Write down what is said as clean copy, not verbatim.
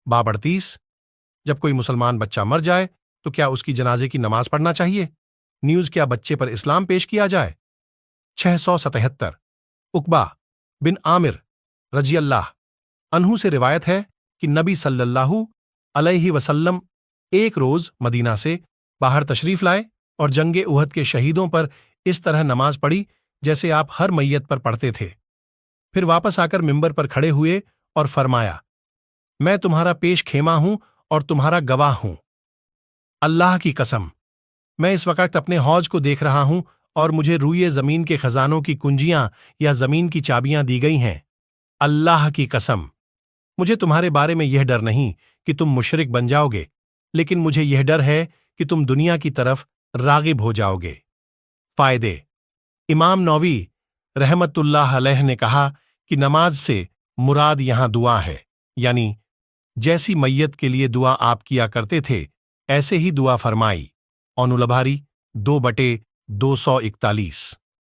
باب 38۔ جب کوئی مسلمان بچہ مر جائے تو کیا اس کی جنازے کی نماز پڑھنا چاہیے؟ نیوز کیا بچے پر اسلام پیش کیا جائے؟ 677۔ عقبہ بن عامر رضی اللہ عنہ سے روایت ہے کہ نبی صلی اللہ علیہ وسلم ایک روز مدینہ سے باہر تشریف لائے اور جنگ احد کے شہیدوں پر اس طرح نماز پڑھی جیسے آپ ہر میت پر پڑھتے تھے۔ پھر واپس آ کر ممبر پر کھڑے ہوئے اور فرمایا، میں تمہارا پیش خیمہ ہوں اور تمہارا گواہ ہوں۔ اللہ کی قسم، میں اس وقت اپنے حوض کو دیکھ رہا ہوں اور مجھے روئے زمین کے خزانوں کی کنجیاں یا زمین کی چابیاں دی گئی ہیں۔ اللہ کی قسم، مجھے تمہارے بارے میں یہ ڈر نہیں کہ تم مشرک بن جاؤ گے، لیکن مجھے یہ ڈر ہے کہ تم دنیا کی طرف راغب ہو جاؤ گے۔ فائدے: امام نووی رحمت اللہ علیہ نے کہا کہ نماز سے مراد یہاں دعا ہے، یعنی جیسی میت کے لیے دعا آپ کیا کرتے تھے ایسے ہی دعا فرمائی۔ اونو لبھاری 2/241۔